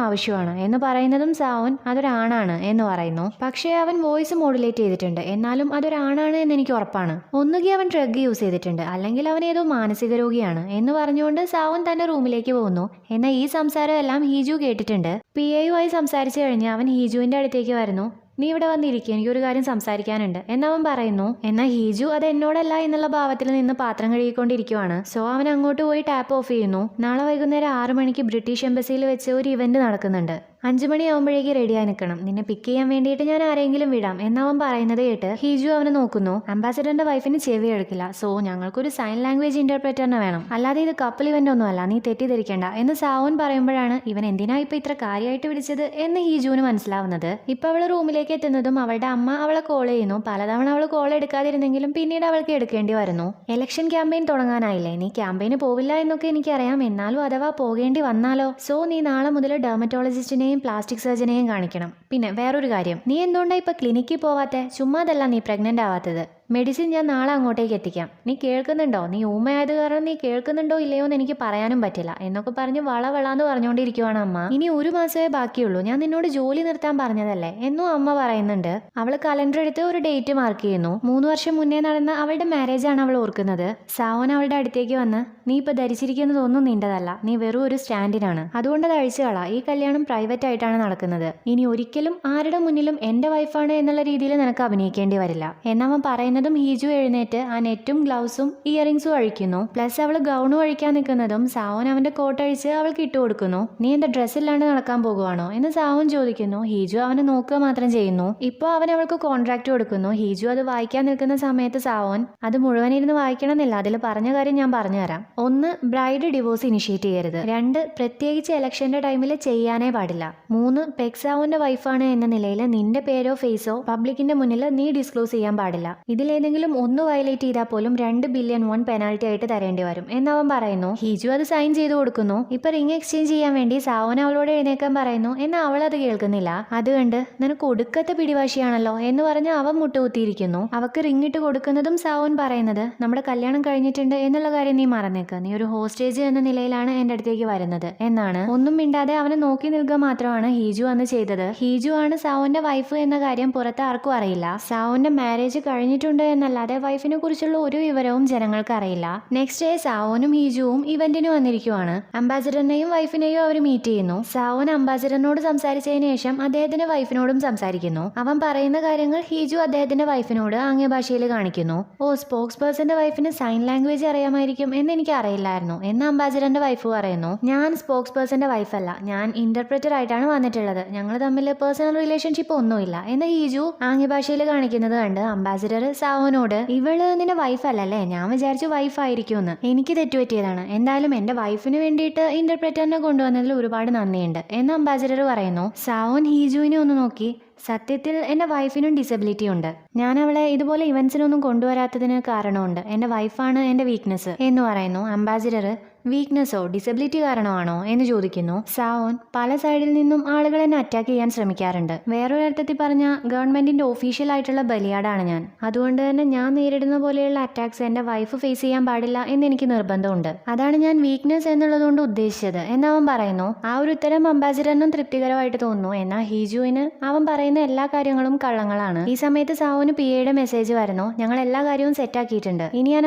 ആവശ്യമാണ് എന്ന് പറയുന്നതും സാവോൻ അതൊരാണാണ് എന്ന് പറയുന്നു. പക്ഷേ അവൻ വോയിസ് മോഡുലേറ്റ് ചെയ്തിട്ടുണ്ട്, എന്നാലും അതൊരാണാണ് എന്ന് എനിക്ക് ഉറപ്പാണ്. ഒന്നുകിൽ അവൻ ഡ്രഗ് യൂസ് ചെയ്തിട്ടുണ്ട്, അല്ലെങ്കിൽ അവൻ ഏതോ മാനസിക രോഗിയാണ് എന്ന് പറഞ്ഞുകൊണ്ട് സാവോൻ തന്റെ റൂമിലേക്ക് പോകുന്നു. എന്നാൽ ഈ സംസാരം എല്ലാം ഹീജു കേട്ടിട്ടുണ്ട്. PAയുമായി സംസാരിച്ചു കഴിഞ്ഞ് അവൻ ഹീജുവിന്റെ അടുത്തേക്ക് വരുന്നു. നീ ഇവിടെ വന്നിരിക്കുക, എനിക്കൊരു കാര്യം സംസാരിക്കാനുണ്ട് എന്നവൻ പറയുന്നു. എന്നാൽ ഹീജു അത് എന്നോടല്ല എന്നുള്ള ഭാവത്തിൽ നിന്ന് പാത്രം കഴുകിക്കൊണ്ടിരിക്കുവാണ്. സോ അവൻ അങ്ങോട്ട് പോയി ടാപ്പ് ഓഫ് ചെയ്യുന്നു. നാളെ വൈകുന്നേരം 6 മണിക്ക് ബ്രിട്ടീഷ് എംബസിയിൽ വെച്ച് ഒരു ഇവന്റ് നടക്കുന്നുണ്ട്. 5 മണിയാവുമ്പോഴേക്ക് റെഡിയായി നിൽക്കണം. നിന്നെ പിക്ക് ചെയ്യാൻ വേണ്ടിയിട്ട് ഞാൻ ആരെങ്കിലും വിടാം എന്നവൻ പറയുന്നത് കേട്ട് ഹീജു അവനെ നോക്കുന്നു. അംബാസിഡറിന്റെ വൈഫിന് ചെവി എടുക്കില്ല, സോ ഞങ്ങൾക്കൊരു സൈൻ ലാംഗ്വേജ് ഇന്റർപ്രറ്ററിനെ വേണം, അല്ലാതെ ഇത് കപ്പിൾ ഇവന്റ് ഒന്നുമല്ല, നീ തെറ്റിദ്ധരിക്കേണ്ട എന്ന് സാവോൻ പറയുമ്പോഴാണ് ഇവൻ എന്തിനാ ഇപ്പൊ ഇത്ര കാര്യമായിട്ട് വിളിച്ചത് എന്ന് ഹീജുവിന് മനസ്സിലാവുന്നത്. ഇപ്പൊ അവള് റൂമിലേക്ക് എത്തുന്നതും അവളുടെ അമ്മ അവളെ കോൾ ചെയ്യുന്നു. പലതവണ അവൾ കോൾ എടുക്കാതിരുന്നെങ്കിലും പിന്നീട് അവൾക്ക് എടുക്കേണ്ടി വരുന്നു. ഇലക്ഷൻ ക്യാമ്പയിൻ തുടങ്ങാനായില്ലേ, നീ ക്യാമ്പയിന് പോവില്ല എന്നൊക്കെ എനിക്കറിയാം, എന്നാലും അഥവാ പോകേണ്ടി വന്നാലോ? സോ നീ നാളെ മുതൽ ഡെർമറ്റോളജിസ്റ്റിനെ പ്ലാസ്റ്റിക് സർജനെയും കാണിക്കണം. പിന്നെ വേറൊരു കാര്യം, നീ എന്തുകൊണ്ടാ ഇപ്പൊ ക്ലിനിക്കിൽ പോവാത്തെ? ചുമ്മാതല്ല നീ പ്രഗ്നന്റ് ആവാത്തത്. മെഡിസിൻ ഞാൻ നാളെ അങ്ങോട്ടേക്ക് എത്തിക്കാം. നീ കേൾക്കുന്നുണ്ടോ? നീ ഊമയായത് കാരണം നീ കേൾക്കുന്നുണ്ടോ ഇല്ലയോ എന്ന് എനിക്ക് പറയാനും പറ്റില്ല എന്നൊക്കെ പറഞ്ഞ് വളവളാന്ന് പറഞ്ഞുകൊണ്ടിരിക്കുവാണ് അമ്മ. ഇനി 1 മാസമേ ബാക്കിയുള്ളൂ, ഞാൻ നിന്നോട് ജോലി നിർത്താൻ പറഞ്ഞതല്ലേ എന്നും അമ്മ പറയുന്നുണ്ട്. അവള് കലണ്ടർ എടുത്ത് ഒരു ഡേറ്റ് മാർക്ക് ചെയ്യുന്നു. 3 വർഷം മുന്നേ നടന്ന അവളുടെ മാരേജ് ആണ് അവൾ ഓർക്കുന്നത്. സാവോൻ അവളുടെ അടുത്തേക്ക് വന്ന്, നീ ഇപ്പൊ ധരിച്ചിരിക്കുന്നതൊന്നും നിന്റെതല്ല, നീ വെറും ഒരു സ്റ്റാൻഡിനാണ്, അതുകൊണ്ട് അത് അഴിച്ചുകളാ. ഈ കല്യാണം പ്രൈവറ്റ് ആയിട്ടാണ് നടക്കുന്നത്. ഇനി ഒരിക്കലും ആരുടെ മുന്നിലും എന്റെ വൈഫാണ് എന്നുള്ള രീതിയിൽ നിനക്ക് അഭിനയിക്കേണ്ടി വരില്ല എന്നവൻ പറയുന്നത്. ഹീജു എഴുന്നേറ്റ് ആ നെറ്റും ഗ്ലൗസും ഇയറിംഗ്സും അഴിക്കുന്നു. പ്ലസ് അവള് ഗൗണും അഴിക്കാൻ നിൽക്കുന്നതും സാവോൻ അവന്റെ കോട്ട് അഴിച്ച് അവൾക്ക് ഇട്ടു കൊടുക്കുന്നു. നീ എന്താ ഡ്രസ്സില്ലാണ്ട് നടക്കാൻ പോകുവാണോ എന്ന് സാവോൻ ചോദിക്കുന്നു. ഹീജു അവനെ നോക്കുക മാത്രം ചെയ്യുന്നു. ഇപ്പൊ അവൻ അവൾക്ക് കോൺട്രാക്ട് കൊടുക്കുന്നു. ഹീജു അത് വായിക്കാൻ നിൽക്കുന്ന സമയത്ത് സാവോൻ, അത് മുഴുവൻ ഇരുന്ന് വായിക്കണമെന്നില്ല, അതിൽ പറഞ്ഞ കാര്യം ഞാൻ പറഞ്ഞുതരാം. 1, ബ്രൈഡ് ഡിവോഴ്സ് ഇനിഷ്യേറ്റ് ചെയ്യരുത്. 2, പ്രത്യേകിച്ച് ഇലക്ഷന്റെ ടൈമിൽ ചെയ്യാനേ പാടില്ല. 3, പെക്സാവോന്റെ വൈഫാണ് എന്ന നിലയിൽ നിന്റെ പേരോ ഫേസോ പബ്ലിക്കിന്റെ മുന്നിൽ നീ ഡിസ്ക്ലോസ് ചെയ്യാൻ പാടില്ല. ഇതിലേതെങ്കിലും ഒന്ന് വയലേറ്റ് ചെയ്താൽ പോലും 2 ബില്യൺ വൺ പെനാൽറ്റി ആയിട്ട് തരേണ്ടി വരും എന്നവൻ പറയുന്നു. ഹീജു അത് സൈൻ ചെയ്ത് കൊടുക്കുന്നു. ഇപ്പൊ റിംഗ് എക്സ്ചേഞ്ച് ചെയ്യാൻ വേണ്ടി സാവോൻ അവളോട് എഴുന്നേക്കാൻ പറയുന്നു. എന്നാൽ അവൾ അത് കേൾക്കുന്നില്ല. അത് കണ്ട് നിനക്ക് ഒടുക്കത്തെ പിടിവാശിയാണല്ലോ എന്ന് പറഞ്ഞ് അവൻ മുട്ടുകുത്തിയിരിക്കുന്നു. അവക്ക് റിംഗ് ഇട്ട് കൊടുക്കുന്നതും സാവോൻ പറയുന്നത്, നമ്മുടെ കല്യാണം കഴിഞ്ഞിട്ടുണ്ട് എന്നുള്ള കാര്യം നീ മറന്നേക്ക്, നീ ഒരു ഹോസ്റ്റേജ് എന്ന നിലയിലാണ് എന്റെ അടുത്തേക്ക് വരുന്നത് എന്നാണ്. ഒന്നും മിണ്ടാതെ അവനെ നോക്കി നിൽക്കുക മാത്രമാണ് ഹീജു അന്ന് ചെയ്തത്. ഹീജു ആണ് സാവോന്റെ വൈഫ് എന്ന കാര്യം പുറത്ത് ആർക്കും അറിയില്ല. സാവോന്റെ മാരേജ് കഴിഞ്ഞിട്ടുണ്ട് എന്നല്ലാതെ വൈഫിനെ കുറിച്ചുള്ള ഒരു വിവരവും ജനങ്ങൾക്ക് അറിയില്ല. നെക്സ്റ്റ് ഡേ സാവോനും ഹീജുവും ഇവന്റിന് വന്നിരിക്കുവാണ്. അംബാസിഡറിനെയും വൈഫിനെയും അവർ മീറ്റ് ചെയ്യുന്നു. സാവോൻ അംബാസിഡറിനോട് സംസാരിച്ചതിന് ശേഷം അദ്ദേഹത്തിന്റെ വൈഫിനോടും സംസാരിക്കുന്നു. അവൻ പറയുന്ന കാര്യങ്ങൾ ഹീജു അദ്ദേഹത്തിന്റെ വൈഫിനോട് ആംഗ്യഭാഷയിൽ കാണിക്കുന്നു. ഓ, സ്പോക്സ് പേഴ്സന്റെ വൈഫിന് സൈൻ ലാംഗ്വേജ് അറിയാമായിരിക്കും എന്ന് എനിക്ക് അറിയില്ലായിരുന്നു എന്ന് അംബാസിഡറിന്റെ വൈഫ് പറയുന്നു. ഞാൻ സ്പോക്സ് പേഴ്സന്റെ വൈഫല്ല, ഞാൻ ഇന്റർപ്രറ്റർ ആയിട്ടാണ് വന്നിട്ടുള്ളത്, ഞങ്ങൾ തമ്മിൽ പേഴ്സണൽ റിലേഷൻഷിപ്പ് ഒന്നുമില്ല എന്ന് ഹീജു ആംഗ്യഭാഷയിൽ കാണിക്കുന്നത് കണ്ട് അംബാസിഡർ സാവോനോട്, ഇവള് നിന്റെ വൈഫല്ലേ, ഞാൻ വിചാരിച്ചു വൈഫായിരിക്കുമെന്ന്, എനിക്ക് തെറ്റുപറ്റിയതാണ്, എന്തായാലും എന്റെ വൈഫിന് വേണ്ടിയിട്ട് ഇന്റർപ്രറ്ററിനെ കൊണ്ടുവന്നതിൽ ഒരുപാട് നന്ദിയുണ്ട് എന്ന് അംബാസിഡർ പറയുന്നു. സാവോൻ ഹീജുവിനെ ഒന്ന് നോക്കി, സത്യത്തിൽ എൻ്റെ വൈഫിനും ഡിസബിലിറ്റി ഉണ്ട്. ഞാൻ അവളെ ഇതുപോലെ ഇവൻസിനൊന്നും കൊണ്ടുവരാത്തതിന് കാരണമുണ്ട്. എൻ്റെ വൈഫാണ് എൻ്റെ വീക്ക്നെസ് എന്ന് പറയുന്നു അംബാസിഡർ. വീക്ക്നെസ്സോ ഡിസബിലിറ്റി കാരണമാണോ എന്ന് ചോദിക്കുന്നു. സാവോൻ പല സൈഡിൽ നിന്നും ആളുകൾ എന്നെ അറ്റാക്ക് ചെയ്യാൻ ശ്രമിക്കാറുണ്ട്. വേറൊരർത്ഥത്തിൽ പറഞ്ഞ ഗവൺമെന്റിന്റെ ഒഫീഷ്യൽ ആയിട്ടുള്ള ബലിയാടാണ് ഞാൻ. അതുകൊണ്ട് തന്നെ ഞാൻ നേരിടുന്ന പോലെയുള്ള അറ്റാക്സ് എൻ്റെ വൈഫ് ഫേസ് ചെയ്യാൻ പാടില്ല എന്ന് എനിക്ക് നിർബന്ധമുണ്ട്. അതാണ് ഞാൻ വീക്ക്നെസ് എന്നുള്ളതുകൊണ്ട് ഉദ്ദേശിച്ചത് എന്നവൻ പറയുന്നു. ആ ഒരു ഉത്തരം അംബാസിഡറിനും തൃപ്തികരമായിട്ട് തോന്നുന്നു. എന്നാൽ ഹീജുവിന് അവൻ പറയുന്ന എല്ലാ കാര്യങ്ങളും കള്ളങ്ങളാണ്. ഈ സമയത്ത് സാവോന് പിയുടെ മെസ്സേജ് വരുന്നു. ഞങ്ങൾ എല്ലാ കാര്യവും സെറ്റാക്കിയിട്ടുണ്ട്. ഇനി ആ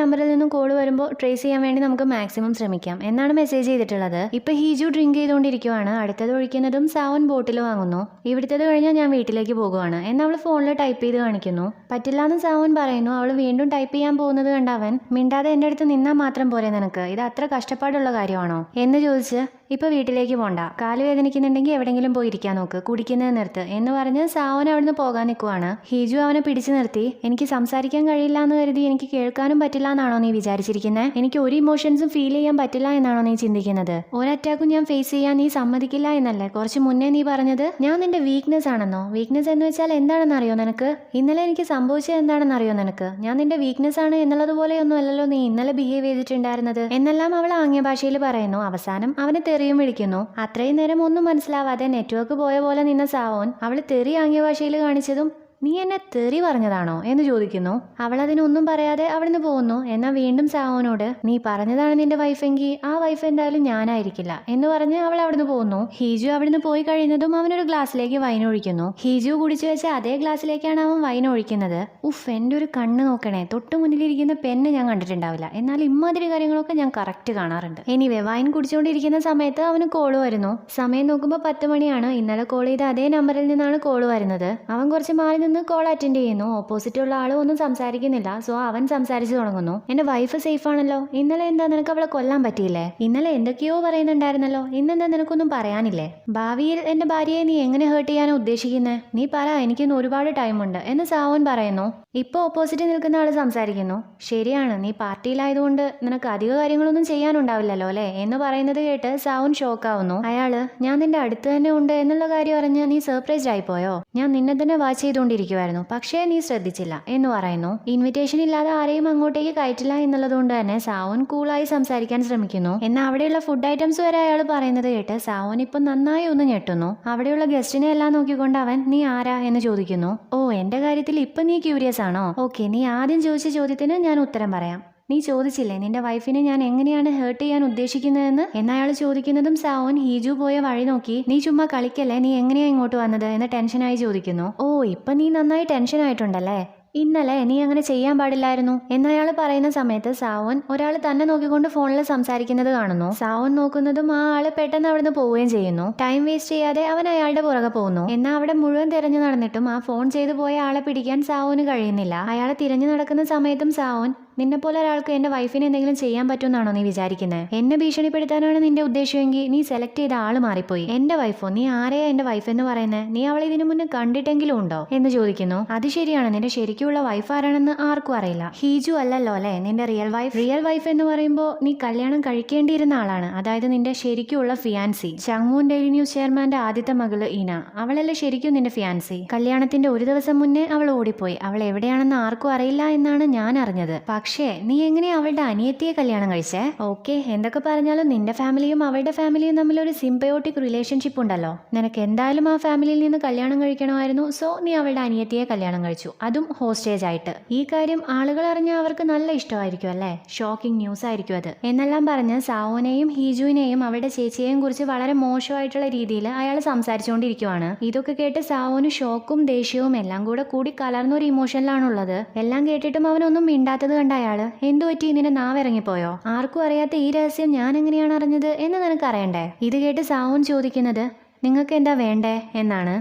നമ്പറിൽ നിന്നും കോൾ വരുമ്പോൾ ട്രേസ് ചെയ്യാൻ വേണ്ടി നമുക്ക് മാക്സിമം ശ്രമിക്കാം എന്നാണ് മെസ്സേജ് ചെയ്തിട്ടുള്ളത്. ഇപ്പൊ ഹീജു ഡ്രിങ്ക് ചെയ്തുകൊണ്ടിരിക്കുവാണ്. അടുത്തത് ഒഴിക്കുന്നതും സാവൻ ബോട്ടിൽ വാങ്ങുന്നു. ഇവിടുത്തത് കഴിഞ്ഞാൽ ഞാൻ വീട്ടിലേക്ക് പോകുവാണ് എന്ന് അവൾ ഫോണിൽ ടൈപ്പ് ചെയ്ത് കാണിക്കുന്നു. പറ്റില്ലാന്ന് സാവൻ പറയുന്നു. അവൾ വീണ്ടും ടൈപ്പ് ചെയ്യാൻ പോകുന്നത് കണ്ട് അവൻ മിണ്ടാതെ എൻ്റെ അടുത്ത് നിന്നാൽ മാത്രം പോരെ നിനക്ക്, ഇത് അത്ര കഷ്ടപ്പാടുള്ള കാര്യമാണോ എന്ന് ചോദിച്ച് ഇപ്പൊ വീട്ടിലേക്ക് പോണ്ട, കാല് വേദനിക്കുന്നുണ്ടെങ്കിൽ എവിടെങ്കിലും പോയി ഇരിക്കാൻ നോക്ക്, കുടിക്കുന്നത് നിർത്ത് എന്ന് പറഞ്ഞ് സാവൻ അവിടുന്ന് പോകാൻ നിൽക്കുവാണ്. ഹീജു അവനെ പിടിച്ചു നിർത്തി. എനിക്ക് സംസാരിക്കാൻ കഴിയില്ല എന്ന് കരുതി എനിക്ക് കേൾക്കാനും പറ്റില്ല എന്നാണോ നീ വിചാരിച്ചിരിക്കുന്നത്? എനിക്ക് ഒരു ഇമോഷൻസും ഫീൽ ചെയ്യാൻ പറ്റില്ല എന്നാണോ നീ ചിന്തിക്കുന്നത്? ഒരറ്റാക്കും ഞാൻ ഫേസ് ചെയ്യാൻ നീ സമ്മതിക്കില്ല എന്നല്ലേ കുറച്ച് മുന്നേ നീ പറഞ്ഞത്? ഞാൻ നിന്റെ വീക്ക്നെസ് ആണെന്നോ? വീക്ക്നെസ് എന്ന് വെച്ചാൽ എന്താണെന്ന് അറിയോ നിനക്ക്? ഇന്നലെ എനിക്ക് സംഭവിച്ചത് എന്താണെന്ന് അറിയോ നിനക്ക്? ഞാൻ നിന്റെ വീക്ക്നെസ് ആണ് എന്നുള്ളത് പോലെയൊന്നും അല്ലല്ലോ നീ ഇന്നലെ ബിഹേവ് ചെയ്തിട്ടുണ്ടായിരുന്നത് എന്നെല്ലാം അവൾ ആംഗ്യ ഭാഷയിൽ പറയുന്നു. അവസാനം അവനെ തെറിയും വിളിക്കുന്നു. അത്രയും നേരം ഒന്നും മനസ്സിലാവാതെ നെറ്റ്വർക്ക് പോയ പോലെ നിന്ന സാവോൻ അവൾ തെറി ആംഗ്യ ഭാഷയിൽ കാണിച്ചതും നീ എന്നെ തെറി പറഞ്ഞതാണോ എന്ന് ചോദിക്കുന്നു. അവൾ അതിനൊന്നും പറയാതെ അവിടുന്ന് പോകുന്നു. എന്നാൽ വീണ്ടും സാവോനോട് നീ പറഞ്ഞതാണ് നിന്റെ വൈഫെങ്കിൽ ആ വൈഫ് എന്തായാലും ഞാനായിരിക്കില്ല എന്ന് പറഞ്ഞ് അവൾ അവിടുന്ന് പോകുന്നു. ഹീജു അവിടുന്ന് പോയി കഴിയുന്നതും അവനൊരു ഗ്ലാസ്സിലേക്ക് വൈൻ ഒഴിക്കുന്നു. ഹീജു കുടിച്ചു വെച്ച അതേ ഗ്ലാസ്സിലേക്കാണ് അവൻ വൈൻ ഒഴിക്കുന്നത്. ഉഫ്, എൻ്റെ ഒരു കണ്ണ് നോക്കണേ, തൊട്ട് മുന്നിലിരിക്കുന്ന പെണ്ണ് ഞാൻ കണ്ടിട്ടുണ്ടാവില്ല, എന്നാൽ ഇമാതിരി കാര്യങ്ങളൊക്കെ ഞാൻ കറക്റ്റ് കാണാറുണ്ട്. എനിവേ വൈൻ കുടിച്ചുകൊണ്ടിരിക്കുന്ന സമയത്ത് അവന് കോള് വരുന്നു. സമയം നോക്കുമ്പോൾ 10 മണിയാണ്. ഇന്നലെ കോൾ ചെയ്ത അതേ നമ്പറിൽ നിന്നാണ് കോള് വരുന്നത്. അവൻ കുറച്ച് മാറി കോൾ അറ്റൻഡ് ചെയ്യുന്നു. ഓപ്പോസിറ്റ് ഉള്ള ആള് ഒന്നും സംസാരിക്കുന്നില്ല. സോ അവൻ സംസാരിച്ചു തുടങ്ങുന്നു. എന്റെ വൈഫ് സേഫ് ആണല്ലോ, ഇന്നലെ എന്താ നിനക്ക് അവളെ കൊല്ലാൻ പറ്റിയില്ലേ? ഇന്നലെ എന്തൊക്കെയോ പറയുന്നുണ്ടായിരുന്നല്ലോ, ഇന്നെന്താ നിനക്കൊന്നും പറയാനില്ലേ? ഭാവിയിൽ എന്റെ ഭാര്യയെ നീ എങ്ങനെ ഹേർട്ട് ചെയ്യാനോ ഉദ്ദേശിക്കുന്നേ? നീ പറ, എനിക്കിന്ന് ഒരുപാട് ടൈമുണ്ട് എന്ന് സാവൻ പറയുന്നു. ഇപ്പൊ ഓപ്പോസിറ്റ് നിൽക്കുന്ന ആള് സംസാരിക്കുന്നു. ശരിയാണ്, നീ പാർട്ടിയിലായതുകൊണ്ട് നിനക്ക് അധിക കാര്യങ്ങളൊന്നും ചെയ്യാനുണ്ടാവില്ലല്ലോ അല്ലേ എന്ന് പറയുന്നത് കേട്ട് സാവൻ ഷോക്കാവുന്നു. അയാള് ഞാൻ നിന്റെ അടുത്ത് തന്നെ ഉണ്ട് എന്നുള്ള കാര്യം അറിഞ്ഞ് നീ സർപ്രൈസ്ഡ് ആയിപ്പോയോ? ഞാൻ നിന്നെ തന്നെ വാച്ച് ചെയ്തുകൊണ്ടിരിക്കുവായിരുന്നു, പക്ഷേ നീ ശ്രദ്ധിച്ചില്ല എന്ന് പറയുന്നു. ഇൻവിറ്റേഷൻ ഇല്ലാതെ ആരെയും അങ്ങോട്ടേക്ക് കയറ്റില്ല എന്നുള്ളതുകൊണ്ട് തന്നെ സാവൻ കൂളായി സംസാരിക്കാൻ ശ്രമിക്കുന്നു. എന്നാൽ അവിടെയുള്ള ഫുഡ് ഐറ്റംസ് വരെ അയാൾ പറയുന്നത് കേട്ട് സാവൻ ഇപ്പൊ നന്നായി ഒന്ന് ഞെട്ടുന്നു. അവിടെയുള്ള ഗസ്റ്റിനെ എല്ലാം നോക്കിക്കൊണ്ട് അവൻ നീ ആരാ എന്ന് ചോദിക്കുന്നു. ഓ, എന്റെ കാര്യത്തിൽ ഇപ്പൊ നീ ക്യൂരിയസ് ആണോ? ഓക്കെ, നീ ആദ്യം ചോദിച്ച ചോദ്യത്തിന് ഞാൻ ഉത്തരം പറയാം. നീ ചോദിച്ചില്ലേ നിന്റെ വൈഫിനെ ഞാൻ എങ്ങനെയാണ് ഹേർട്ട് ചെയ്യാൻ ഉദ്ദേശിക്കുന്നതെന്ന് എന്നയാൾ ചോദിക്കുന്നതും സാവൻ ഹീജു പോയ വഴി നോക്കി നീ ചുമ്മാ കളിക്കല്ലേ, നീ എങ്ങനെയാ ഇങ്ങോട്ട് വന്നത് എന്ന് ടെൻഷനായി ചോദിക്കുന്നു. ഓ, ഇപ്പൊ നീ നന്നായി ടെൻഷൻ ആയിട്ടുണ്ടല്ലേ? ഇന്നലെ നീ അങ്ങനെ ചെയ്യാൻ പാടില്ലായിരുന്നു എന്നയാൾ പറയുന്ന സമയത്ത് സാവൻ ഒരാൾ തന്നെ നോക്കിക്കൊണ്ട് ഫോണിൽ സംസാരിക്കുന്നത് കാണുന്നു. സാവൻ നോക്കുന്നതും ആ ആള് പെട്ടെന്ന് അവിടുന്ന് പോവുകയും ചെയ്യുന്നു. ടൈം വേസ്റ്റ് ചെയ്യാതെ അവൻ അയാളുടെ പുറകെ പോകുന്നു. എന്നാൽ അവിടെ മുഴുവൻ തിരഞ്ഞു നടന്നിട്ടും ആ ഫോൺ ചെയ്തു പോയ ആളെ പിടിക്കാൻ സാവന് കഴിയുന്നില്ല. അയാളെ തിരഞ്ഞു നടക്കുന്ന സമയത്തും സാവൻ നിന്നെപ്പോലെ ഒരാൾക്ക് എന്റെ വൈഫിനെ എന്തെങ്കിലും ചെയ്യാൻ പറ്റുമെന്നാണോ നീ വിചാരിക്കുന്നത്? എന്നെ ഭീഷണിപ്പെടുത്താനാണ് നിന്റെ ഉദ്ദേശമെങ്കിൽ നീ സെലക്ട് ചെയ്ത ആള് മാറിപ്പോയി. എന്റെ വൈഫോ? നീ ആരെയാ എന്റെ വൈഫ് എന്ന് പറയുന്നത്? നീ അവളെ ഇതിനു മുന്നേ കണ്ടിട്ടെങ്കിലും ഉണ്ടോ എന്ന് ചോദിക്കുന്നു. അത് ശരിയാണ്, നിന്റെ ശരിക്കുള്ള വൈഫ് ആരാണെന്ന് ആർക്കും അറിയില്ല. ഹീജു അല്ലല്ലോ അല്ലെ നിന്റെ റിയൽ വൈഫ്? റിയൽ വൈഫ് എന്ന് പറയുമ്പോൾ നീ കല്യാണം കഴിക്കേണ്ടിയിരുന്ന ആളാണ്, അതായത് നിന്റെ ശരിക്കുള്ള ഫിയാൻസി. ചങ്മൂൺ ഡെയിലി ന്യൂസ് ചെയർമാന്റെ ആദ്യത്തെ മകള് ഈന, അവളല്ലേ ശരിക്കും നിന്റെ ഫിയാൻസി? കല്യാണത്തിന്റെ ഒരു ദിവസം മുന്നേ അവൾ ഓടിപ്പോയി. അവൾ എവിടെയാണെന്ന് ആർക്കും അറിയില്ല എന്നാണ് ഞാൻ അറിഞ്ഞത്. പക്ഷേ നീ എങ്ങനെയാ അവളുടെ അനിയത്തിയെ കല്യാണം കഴിച്ചേ? ഓക്കെ, എന്തൊക്കെ പറഞ്ഞാലും നിന്റെ ഫാമിലിയും അവളുടെ ഫാമിലിയും തമ്മിൽ ഒരു സിംബയോട്ടിക് റിലേഷൻഷിപ്പ് ഉണ്ടല്ലോ. നിനക്ക് എന്തായാലും ആ ഫാമിലിയിൽ നിന്ന് കല്യാണം കഴിക്കണമായിരുന്നു. സോ നീ അവളുടെ അനിയത്തിയെ കല്യാണം കഴിച്ചു, അതും ഹോസ്റ്റേജ് ആയിട്ട്. ഈ കാര്യം ആളുകൾ അറിഞ്ഞാൽ അവർക്ക് നല്ല ഇഷ്ടമായിരിക്കും അല്ലേ? ഷോക്കിംഗ് ന്യൂസ് ആയിരിക്കും അത് എന്നെല്ലാം പറഞ്ഞ് സാവോനെയും ഹീജുവിനെയും അവളുടെ ചേച്ചിയെയും കുറിച്ച് വളരെ മോശമായിട്ടുള്ള രീതിയിൽ അയാൾ സംസാരിച്ചുകൊണ്ടിരിക്കുവാണ്. ഇതൊക്കെ കേട്ട് സാവോന് ഷോക്കും ദേഷ്യവും എല്ലാം കൂടി കലർന്നൊരു ഇമോഷനിലാണുള്ളത്. എല്ലാം കേട്ടിട്ടും അവനൊന്നും മിണ്ടാത്തത് കണ്ട അയാള് എന്തു പറ്റി, നിന്റെ നാവിറങ്ങിപ്പോയോ? ആർക്കും അറിയാത്ത ഈ രഹസ്യം ഞാൻ എങ്ങനെയാണ് അറിഞ്ഞത് എന്ന് നിനക്ക് അറിയണ്ടേ? ഇത് കേട്ട് സാവോൻ ചോദിക്കുന്നത് നിങ്ങൾക്ക് എന്താ വേണ്ടേ എന്നാണ്.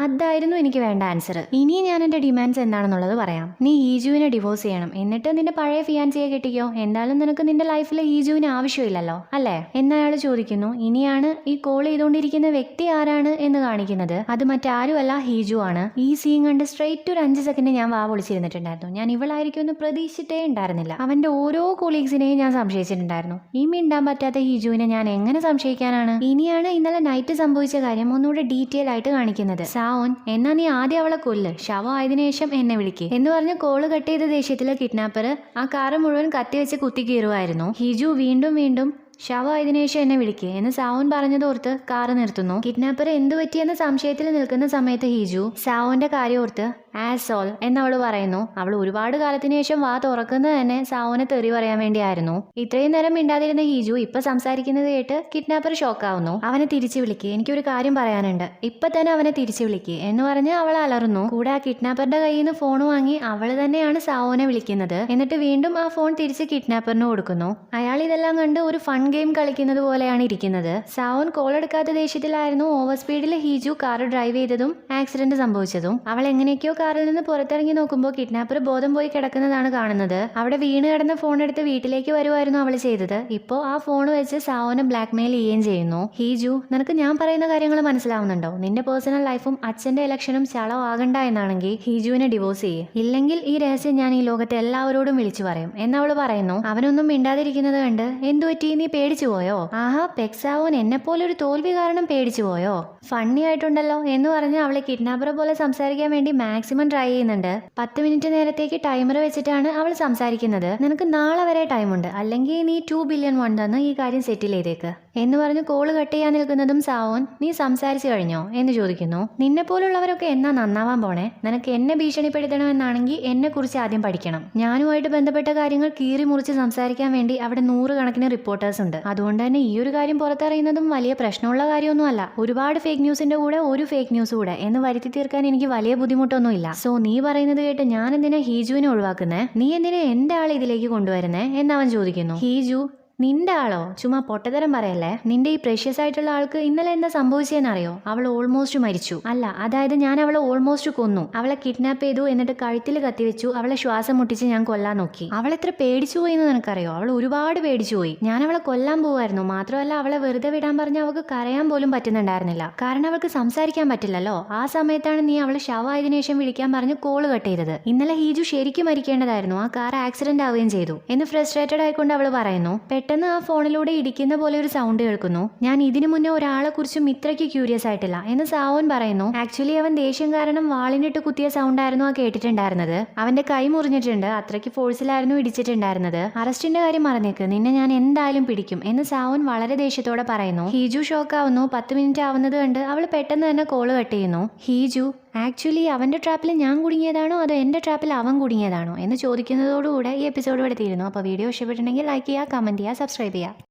അതായിരുന്നു എനിക്ക് വേണ്ട ആൻസർ. ഇനി ഞാൻ എന്റെ ഡിമാൻഡ്സ് എന്താണെന്നുള്ളത് പറയാം. നീ ഹീജുവിനെ ഡിവോഴ്സ് ചെയ്യണം, എന്നിട്ട് നിന്റെ പഴയ ഫിയാൻസിയെ കിട്ടിക്കോ. എന്തായാലും നിനക്ക് നിന്റെ ലൈഫിൽ ഹീജുവിന് ആവശ്യമില്ലല്ലോ അല്ലേ എന്നയാൾ ചോദിക്കുന്നു. ഇനിയാണ് ഈ കോൾ ചെയ്തുകൊണ്ടിരിക്കുന്ന വ്യക്തി ആരാണ് എന്ന് കാണിക്കുന്നത്. അത് മറ്റാരുമല്ല, ഹീജു ആണ്. ഈ സീൻ കണ്ട് സ്ട്രൈറ്റ് ഒരു 5 സെക്കൻഡ് ഞാൻ വാ വിളിച്ചിരുന്നിട്ടുണ്ടായിരുന്നു. ഞാൻ ഇവളായിരിക്കും എന്ന് പ്രതീക്ഷിച്ചിട്ടേ ഉണ്ടായിരുന്നില്ല. അവന്റെ ഓരോ കൊളീഗ്സിനെയും ഞാൻ സംശയിച്ചിട്ടുണ്ടായിരുന്നു. ഈ മിണ്ടാൻ പറ്റാത്ത ഹീജുവിനെ ഞാൻ എങ്ങനെ സംശയിക്കാനാണ്? ഇനിയാണ് ഇന്നലെ നൈറ്റ് സംഭവിച്ചത് സംഭവിച്ച കാര്യം ഒന്നുകൂടെ ഡീറ്റെയിൽ ആയിട്ട് കാണിക്കുന്നത്. സാവോൻ, എന്നാ നീ ആദ്യം അവളെ കൊല്ല്, ശവമായതിനു ശേഷം എന്നെ വിളിക്ക് എന്ന് പറഞ്ഞ് കോള് കട്ട് ചെയ്ത ദേഷ്യത്തിലെ കിഡ്നാപ്പർ ആ കാറ് മുഴുവൻ കത്തിവെച്ച് കുത്തിക്കീറുമായിരുന്നു. ഹിജു വീണ്ടും വീണ്ടും ശവമായതിനു ശേഷം എന്നെ വിളിക്കുക എന്ന് സാവോൻ പറഞ്ഞതോർത്ത് കാറ് നിർത്തുന്നു. കിഡ്നാപ്പർ എന്തു പറ്റിയെന്ന സംശയത്തിൽ നിൽക്കുന്ന സമയത്ത് ഹിജു സാവോന്റെ കാര്യം ഓർത്ത് ആസോൾ എന്നവള് പറയുന്നു. അവൾ ഒരുപാട് കാലത്തിന് ശേഷം വാ തുറക്കുന്നത് തന്നെ സാവോനെ തെറി പറയാൻ വേണ്ടിയായിരുന്നു. ഇത്രയും നേരം മിണ്ടാതിരുന്ന ഹിജു ഇപ്പൊ സംസാരിക്കുന്നത് കേട്ട് കിഡ്നാപ്പർ ഷോക്കാവുന്നു. അവനെ തിരിച്ചു വിളിക്കുക, എനിക്കൊരു കാര്യം പറയാനുണ്ട്, ഇപ്പൊ തന്നെ അവനെ തിരിച്ചു വിളിക്കുക എന്ന് പറഞ്ഞ് അവൾ അലറുന്നു. കൂടെ ആ കിഡ്നാപ്പറുടെ കയ്യിൽ നിന്ന് ഫോൺ വാങ്ങി അവൾ തന്നെയാണ് സാവോനെ വിളിക്കുന്നത്. എന്നിട്ട് വീണ്ടും ആ ഫോൺ തിരിച്ച് കിഡ്നാപ്പറിന് കൊടുക്കുന്നു. അയാൾ ഇതെല്ലാം കണ്ട് ഒരു ഫൺ ഗെയിം കളിക്കുന്നത് പോലെയാണ് ഇരിക്കുന്നത്. സാവോൻ കോൾ എടുക്കാത്ത ദേഷ്യത്തിലായിരുന്നു ഓവർ സ്പീഡിൽ ഹിജു കാർ ഡ്രൈവ് ചെയ്തതും ആക്സിഡന്റ് സംഭവിച്ചതും. അവൾ എങ്ങനെയൊക്കെയോ കാറിൽ നിന്ന് പുറത്തിറങ്ങി നോക്കുമ്പോൾ കിഡ്നാപ്പർ ബോധം പോയി കിടക്കുന്നതാണ് കാണുന്നത്. അവിടെ വീണ് കിടന്ന ഫോൺ എടുത്ത് വീട്ടിലേക്ക് വരുമായിരുന്നു അവൾ ചെയ്തത്. ഇപ്പോ ആ ഫോൺ വെച്ച് സാവോനെ ബ്ലാക്ക്മെയിൽ ചെയ്യുകയും ചെയ്യുന്നു. ഹിജു, നിനക്ക് ഞാൻ പറയുന്ന കാര്യങ്ങൾ മനസ്സിലാവുന്നുണ്ടോ? നിന്റെ പേഴ്സണൽ ലൈഫും അച്ഛന്റെ ഇലക്ഷനും ചളവാകണ്ട എന്നാണെങ്കിൽ ഹിജുവിനെ ഡിവോഴ്സ് ചെയ്യ്, ഇല്ലെങ്കിൽ ഈ രഹസ്യം ഞാൻ ഈ ലോകത്തെ എല്ലാവരോടും വിളിച്ചു പറയും എന്നവള് പറയുന്നു. അവനൊന്നും മിണ്ടാതിരിക്കുന്നത് കണ്ട് എന്തുപറ്റി, നീ പേടിച്ചു പോയോ? ആഹാ, പെക്സാവോൻ എന്നെപ്പോലൊരു തോൽവി കാരണം പേടിച്ചു പോയോ? ഫണ്ണി ആയിട്ടുണ്ടല്ലോ എന്ന് പറഞ്ഞ് അവളെ കിഡ്നാപ്പറെ പോലെ സംസാരിക്കാൻ വേണ്ടി മാക്സിമം ട്രൈ ചെയ്യുന്നുണ്ട്. 10 മിനിറ്റ് നേരത്തേക്ക് ടൈമർ വെച്ചിട്ടാണ് അവൾ സംസാരിക്കുന്നത്. നിനക്ക് നാളെ വരെ ടൈമുണ്ട്, അല്ലെങ്കിൽ നീ 2 ബില്യൺ വൺ തന്ന് ഈ കാര്യം സെറ്റിൽ ചെയ്തേക്ക് എന്ന് പറഞ്ഞ് കോള് കട്ട് ചെയ്യാൻ നിൽക്കുന്നതും സാവോൻ, നീ സംസാരിച്ചു കഴിഞ്ഞോ എന്ന് ചോദിക്കുന്നു. നിന്നെ പോലുള്ളവരൊക്കെ എന്നാ നന്നാവാൻ പോണേ? നിനക്ക് എന്നെ ഭീഷണിപ്പെടുത്തണമെന്നാണെങ്കിൽ എന്നെ കുറിച്ച് ആദ്യം പഠിക്കണം. ഞാനുമായിട്ട് ബന്ധപ്പെട്ട കാര്യങ്ങൾ കീറി മുറിച്ച് സംസാരിക്കാൻ വേണ്ടി അവിടെ 100 കണക്കിന് റിപ്പോർട്ടേഴ്സ് ഉണ്ട്. അതുകൊണ്ട് തന്നെ ഈ ഒരു കാര്യം പുറത്തറിയുന്നതും വലിയ പ്രശ്നമുള്ള കാര്യമൊന്നുമല്ല. ഒരുപാട് ഫേക്ക് ന്യൂസിന്റെ കൂടെ ഒരു ഫേക്ക് ന്യൂസ് കൂടെ എന്ന് വരുത്തി തീർക്കാൻ എനിക്ക് വലിയ ബുദ്ധിമുട്ടൊന്നുമില്ല. സോ നീ പറയുന്നത് കേട്ട് ഞാൻ എന്തിനാ ഹിജുവിനെ ഒഴിവാക്കുന്നേ? നീ എന്തിനാ എന്റെ ആളെ ഇതിലേക്ക് കൊണ്ടുവരുന്നേ എന്നവൻ ചോദിക്കുന്നു. ഹിജു, നിന്റെ ആളോ? ചുമ്മാ പൊട്ടത്തരം പറയല്ലേ. നിന്റെ ഈ പ്രഷ്യസ് ആയിട്ടുള്ള ആൾക്ക് ഇന്നലെ എന്താ സംഭവിച്ചതെന്നറിയോ? അവൾ ഓൾമോസ്റ്റ് മരിച്ചു. അല്ല, അതായത് ഞാൻ അവളെ ഓൾമോസ്റ്റ് കൊന്നു. അവളെ കിഡ്നാപ്പ് ചെയ്തു, എന്നിട്ട് കഴുത്തിൽ കത്തിവെച്ചു, അവളെ ശ്വാസം മുട്ടിച്ച് ഞാൻ കൊല്ലാൻ നോക്കി. അവൾ എത്ര പേടിച്ചു പോയി എന്ന് നിനക്കറിയോ? അവൾ ഒരുപാട് പേടിച്ചു പോയി. ഞാൻ അവളെ കൊല്ലാൻ പോവായിരുന്നു. മാത്രമല്ല അവളെ വെറുതെ വിടാൻ പറഞ്ഞ അവൾക്ക് കരയാൻ പോലും പറ്റുന്നുണ്ടായിരുന്നില്ല. കാരണം അവൾക്ക് സംസാരിക്കാൻ പറ്റില്ലല്ലോ. ആ സമയത്താണ് നീ അവളെ ശവമായതിനു ശേഷം വിളിക്കാൻ പറഞ്ഞ് കോള് കട്ട് ചെയ്തത്. ഇന്നലെ ഹിജു ശരിക്കും മരിക്കേണ്ടതായിരുന്നു. ആ കാർ ആക്സിഡന്റ് ആവുകയും ചെയ്തു എന്ന് ഫ്രസ്ട്രേറ്റഡ് ആയിക്കൊണ്ട് അവൾ പറയുന്നു. പെട്ടെന്ന് ആ ഫോണിലൂടെ ഇടിക്കുന്ന പോലെ ഒരു സൗണ്ട് കേൾക്കുന്നു. ഞാൻ ഇതിനു മുന്നേ ഒരാളെ കുറിച്ചും ഇത്രയ്ക്ക് ക്യൂരിയസ് ആയിട്ടില്ല എന്ന് സാവോൻ പറയുന്നു. ആക്ച്വലി അവൻ ദേഷ്യം കാരണം വാളിനിട്ട് കുത്തിയ സൗണ്ട് ആയിരുന്നു ആ കേട്ടിട്ടുണ്ടായിരുന്നത്. അവന്റെ കൈ മുറിഞ്ഞിട്ടുണ്ട്, അത്രയ്ക്ക് ഫോഴ്സിലായിരുന്നു ഇടിച്ചിട്ടുണ്ടായിരുന്നത്. അറസ്റ്റിന്റെ കാര്യം മറന്നേക്ക്, നിന്നെ ഞാൻ എന്തായാലും പിടിക്കും എന്ന് സാവോൻ വളരെ ദേഷ്യത്തോടെ പറയുന്നു. ഹിജു ഷോക്കാവുന്നു. 10 മിനിറ്റ് ആവുന്നത് കണ്ട് അവൾ പെട്ടെന്ന് തന്നെ കോള് കട്ട് ചെയ്യുന്നു. ഹിജു, ആക്ച്വലി അവൻ്റെ ട്രാപ്പിൽ ഞാൻ കുടുങ്ങിയതാണോ അതോ എൻ്റെ ട്രാപ്പിൽ അവൻ കുടുങ്ങിയതാണോ എന്ന് ചോദിക്കുന്നതോടുകൂടെ ഈ എപ്പിസോഡ് ഇവിടെ തീരുന്നു. അപ്പോൾ വീഡിയോ ഇഷ്ടപ്പെട്ടിട്ടുണ്ടെങ്കിൽ ലൈക്ക് ചെയ്യുക, കമൻറ്റ് ചെയ്യുക, സബ്സ്ക്രൈബ് ചെയ്യുക.